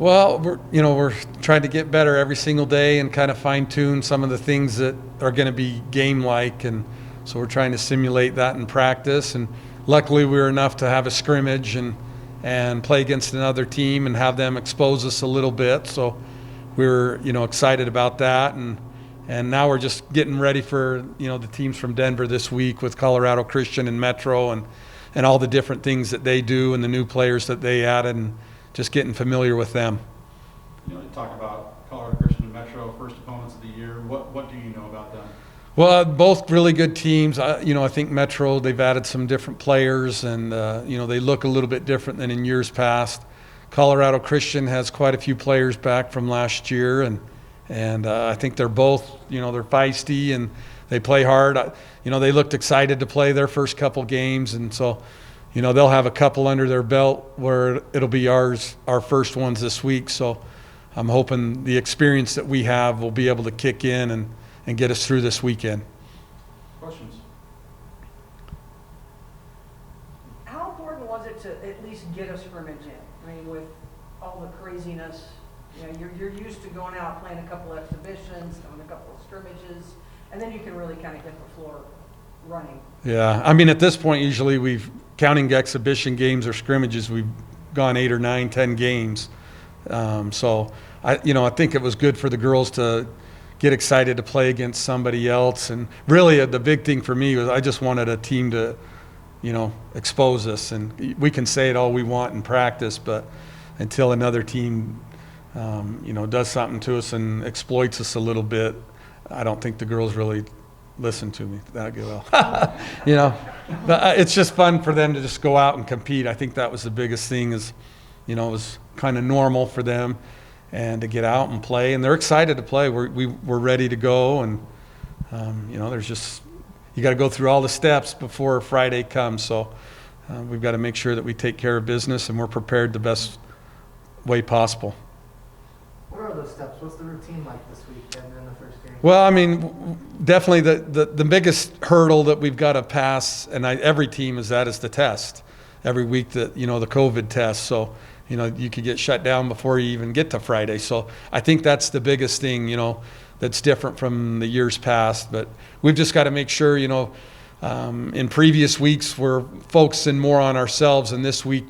Well, we're trying to get better every single day and kind of fine tune some of the things that are going to be game like, and so we're trying to simulate that in practice. And luckily, we were enough to have a scrimmage and play against another team and have them expose us a little bit. So we were excited about that, and now we're just getting ready for the teams from Denver this week with Colorado Christian and Metro and all the different things that they do and the new players that they added, and just getting familiar with them. You talk about Colorado Christian and Metro, first opponents of the year. What do you know about them? Well, both really good teams. I think Metro, they've added some different players, and they look a little bit different than in years past. Colorado Christian has quite a few players back from last year, and I think they're both, they're feisty and they play hard. They looked excited to play their first couple games, and so they'll have a couple under their belt where it'll be our first ones this week. So I'm hoping the experience that we have will be able to kick in and get us through this weekend. Questions? How important was it to at least get a scrimmage in? I mean, with all the craziness, you're used to going out, playing a couple exhibitions, doing a couple of scrimmages, and then you can really kind of get the floor running. Yeah, I mean, at this point, usually counting exhibition games or scrimmages, we've gone 8 or 9, 10 games. So I think it was good for the girls to get excited to play against somebody else. And really, the big thing for me was I just wanted a team to, expose us. And we can say it all we want in practice, but until another team, does something to us and exploits us a little bit, I don't think the girls really listen to me that well. But it's just fun for them to just go out and compete. I think that was the biggest thing is, it was kind of normal for them and to get out and play, and they're excited to play. We're ready to go, and there's just, you got to go through all the steps before Friday comes. So we've got to make sure that we take care of business and we're prepared the best way possible. What are those steps? What's the routine like this week and then the first game? Well, I mean, definitely the biggest hurdle that we've got to pass, and every team is the test. Every week that, the COVID test. So, you could get shut down before you even get to Friday. So I think that's the biggest thing, that's different from the years past. But we've just got to make sure, in previous weeks we're focusing more on ourselves, and this week,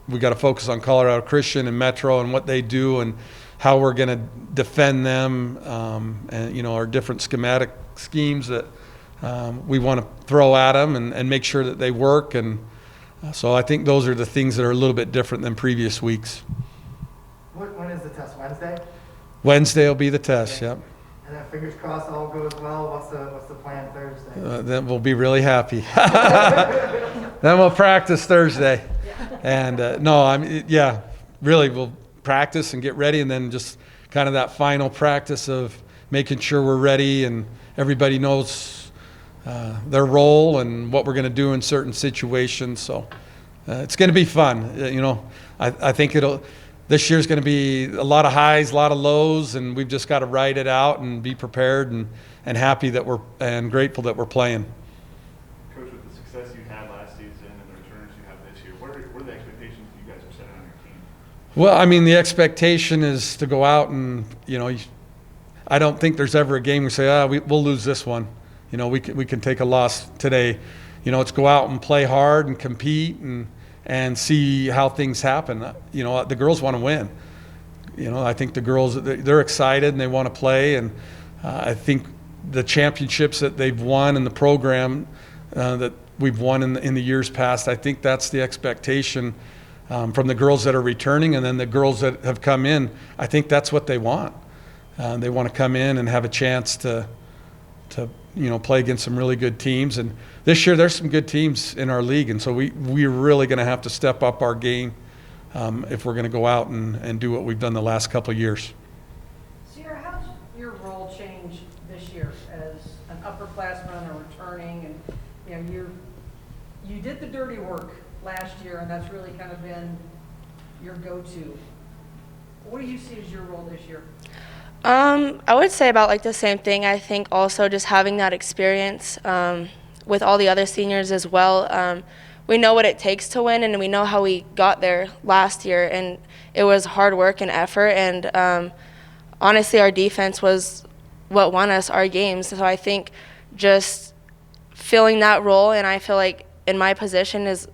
we got to focus on Colorado Christian and Metro and what they do and how we're going to defend them, and our different schematic schemes that we want to throw at them and make sure that they work. And so I think those are the things that are a little bit different than previous weeks. When is the test? Wednesday? Wednesday will be the test. Okay. Yep. And then fingers crossed all goes well. What's the plan Thursday? Then we'll be really happy. Then we'll practice Thursday. And really we'll practice and get ready, and then just kind of that final practice of making sure we're ready and everybody knows their role and what we're going to do in certain situations. So it's going to be fun. I think this year's going to be a lot of highs, a lot of lows, and we've just got to ride it out and be prepared and happy and grateful that we're playing. Coach, with the success you had last season and the returns you have this year, what are the expectations you guys are setting on your team? Well, I mean, the expectation is to go out and, I don't think there's ever a game we say, we'll lose this one. We can take a loss today. It's go out and play hard and compete and see how things happen. The girls want to win. I think the girls, they're excited and they want to play. And I think the championships that they've won in the program that we've won in the years past, I think that's the expectation from the girls that are returning, and then the girls that have come in. I think that's what they want. They want to come in and have a chance to play against some really good teams. And this year there's some good teams in our league, and so we're really going to have to step up our game if we're going to go out and do what we've done the last couple of years. Sierra, how's your role changed this year as an upperclassman or returning? And you did the dirty work last year, and that's really kind of been your go-to. What do you see as your role this year? I would say about the same thing. I think also just having that experience with all the other seniors as well. we know what it takes to win, and we know how we got there last year, and it was hard work and effort, and honestly, our defense was what won us our games. So I think just filling that role, and I feel like in my position is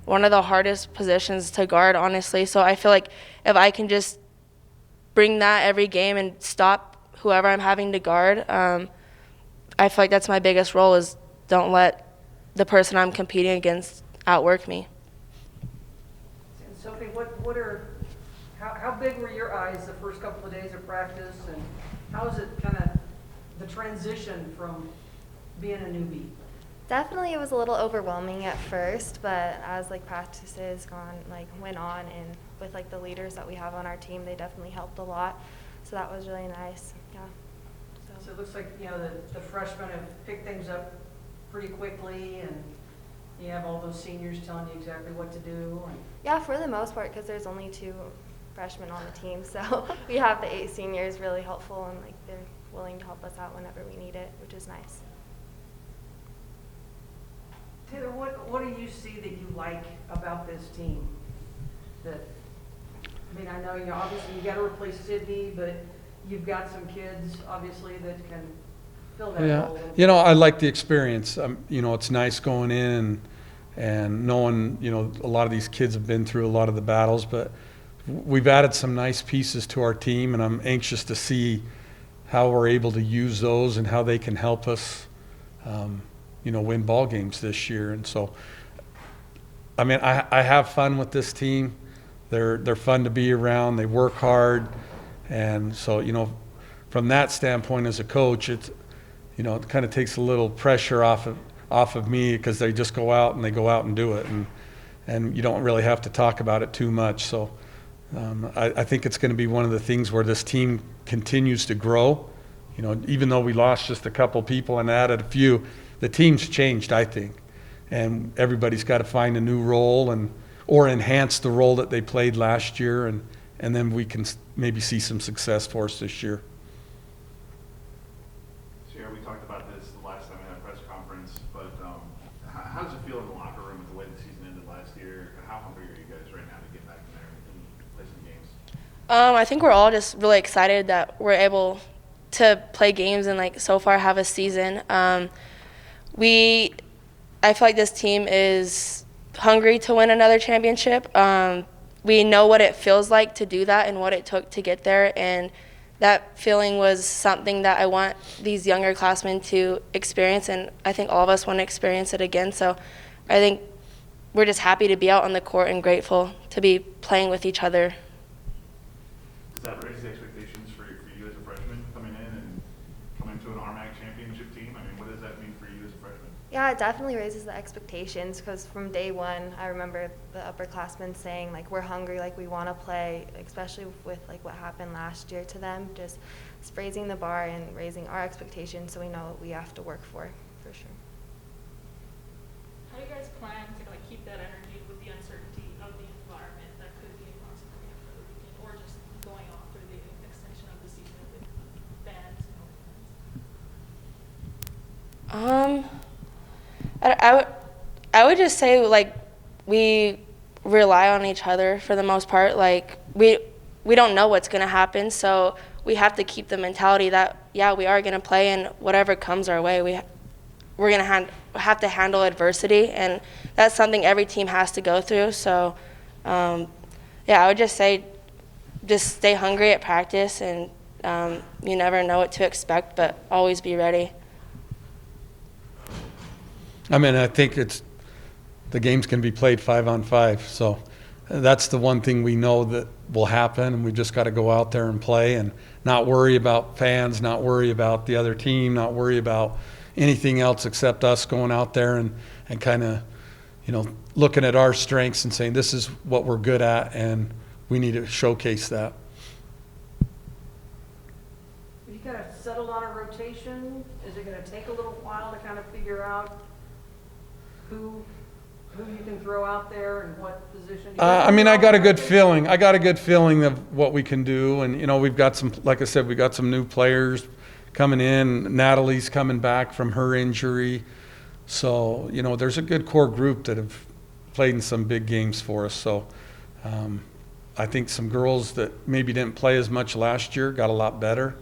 one of the hardest positions to guard, honestly. So I feel like if I can just bring that every game and stop whoever I'm having to guard, I feel like that's my biggest role, is don't let the person I'm competing against outwork me. And Sophie, how big were your eyes the first couple of days of practice, and how is it kind of the transition from being a newbie? Definitely, it was a little overwhelming at first, but as practices went on, and with the leaders that we have on our team, they definitely helped a lot. So that was really nice. Yeah. So it looks like the freshmen have picked things up pretty quickly, and you have all those seniors telling you exactly what to do. Yeah, for the most part, because there's only 2 freshmen on the team, so we have the 8 seniors really helpful, and they're willing to help us out whenever we need it, which is nice. Taylor, what do you see that you like about this team? I know obviously you got to replace Sydney, but you've got some kids obviously that can fill that role. I like the experience. It's nice going in and knowing, a lot of these kids have been through a lot of the battles, but we've added some nice pieces to our team, and I'm anxious to see how we're able to use those and how they can help us, win ball games this year. And so, I have fun with this team. They're fun to be around. They work hard. And so, from that standpoint as a coach, it kind of takes a little pressure off of me, because they just go out and do it. And you don't really have to talk about it too much. So I think it's going to be one of the things where this team continues to grow. Even though we lost just a couple people and added a few, the team's changed, I think. And everybody's got to find a new role or enhance the role that they played last year, and then we can maybe see some success for us this year. Sierra, we talked about this the last time we had a press conference, but how does it feel in the locker room with the way the season ended last year? How hungry are you guys right now to get back in there and play some games? I think we're all just really excited that we're able to play games and so far have a season. I feel like this team is hungry to win another championship. We know what it feels like to do that and what it took to get there, and that feeling was something that I want these younger classmen to experience, and I think all of us want to experience it again. So I think we're just happy to be out on the court and grateful to be playing with each other. Does that raise the expectations for you as a freshman coming in and coming to an RMAC championship team? What does that mean for you as a freshman? Yeah, it definitely raises the expectations, because from day one, I remember the upperclassmen saying, we're hungry, we want to play, especially with, what happened last year to them. Just raising the bar and raising our expectations so we know what we have to work for sure. How do you guys plan to keep that energy with the uncertainty of the environment that could be possibly for the weekend, or just going on through the extension of the season with fans and opponents? I would just say we rely on each other for the most part. We don't know what's going to happen, so we have to keep the mentality that we are going to play, and whatever comes our way, we're going to have to handle adversity, and that's something every team has to go through. So I would just say just stay hungry at practice, and you never know what to expect, but always be ready. I think the games can be played 5-on-5, so that's the one thing we know that will happen, and we just got to go out there and play and not worry about fans, not worry about the other team, not worry about anything else except us going out there and kind of, looking at our strengths and saying this is what we're good at, and we need to showcase that. You kind of settled on a rotation. Is it going to take a little while to kind of figure out who you can throw out there and what position? I got a good feeling. I got a good feeling of what we can do, and we've got some, like I said, we got some new players coming in. Natalie's coming back from her injury, so there's a good core group that have played in some big games for us. So I think some girls that maybe didn't play as much last year got a lot better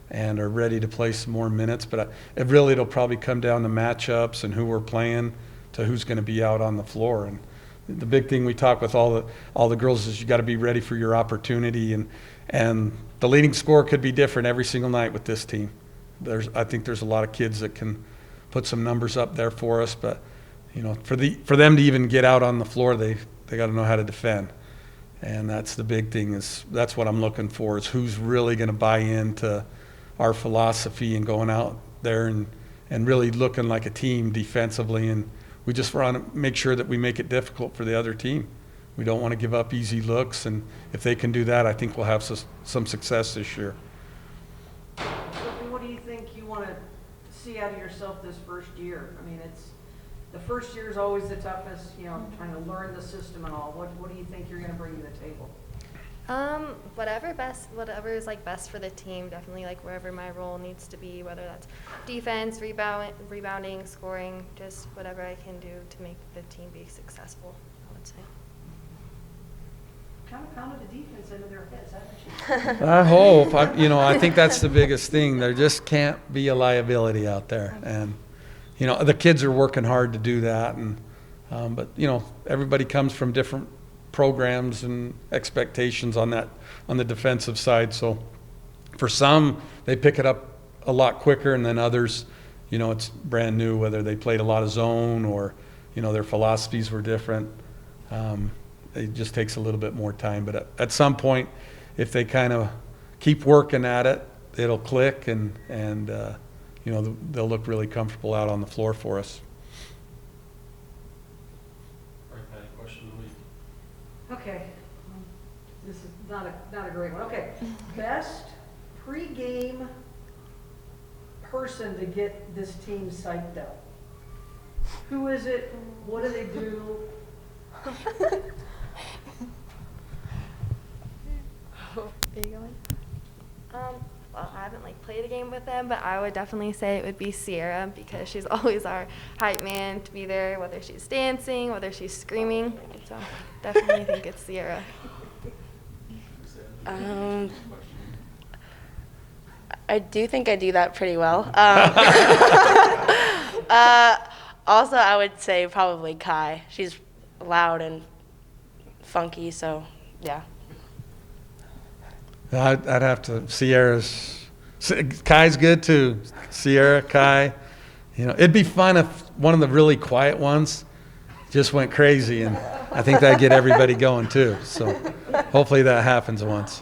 and are ready to play some more minutes. But it'll probably come down to matchups and who we're playing to who's going to be out on the floor. And the big thing we talk with all the girls is you got to be ready for your opportunity. And the leading scorer could be different every single night with this team. I think there's a lot of kids that can put some numbers up there for us, but for them to even get out on the floor, they got to know how to defend. And that's the big thing, that's what I'm looking for, is who's really going to buy into our philosophy and going out there and really looking like a team defensively. And we just want to make sure that we make it difficult for the other team. We don't want to give up easy looks, and if they can do that, I think we'll have some success this year. What do you think you want to see out of yourself this first year? I mean, the first year is always the toughest, trying to learn the system and all. What do you think you're going to bring to the table? Whatever is like best for the team. Definitely like wherever my role needs to be, whether that's defense, rebounding, scoring, just whatever I can do to make the team be successful, I would say. Kind of pounded the defense into their heads, haven't you? I hope. I think that's the biggest thing. There just can't be a liability out there, and the kids are working hard to do that. And but everybody comes from different programs and expectations on the defensive side. So for some, they pick it up a lot quicker, and then others, it's brand new. Whether they played a lot of zone or their philosophies were different. It just takes a little bit more time, but at some point, if they kind of keep working at it, it'll click, and they'll look really comfortable out on the floor for us. All right, Patty, question of the week. Okay, this is not a great one. Okay, best pregame person to get this team psyched up. Who is it? What do they do? Are you going? Well, I haven't played a game with them, but I would definitely say it would be Sierra, because she's always our hype man to be there, whether she's dancing, whether she's screaming. So definitely think it's Sierra. I do think I do that pretty well. Also, I would say probably Kai. She's loud and funky, so yeah. I'd have to. Kai's good too. Sierra, Kai. It'd be fun if one of the really quiet ones just went crazy, and I think that'd get everybody going too. So hopefully that happens once.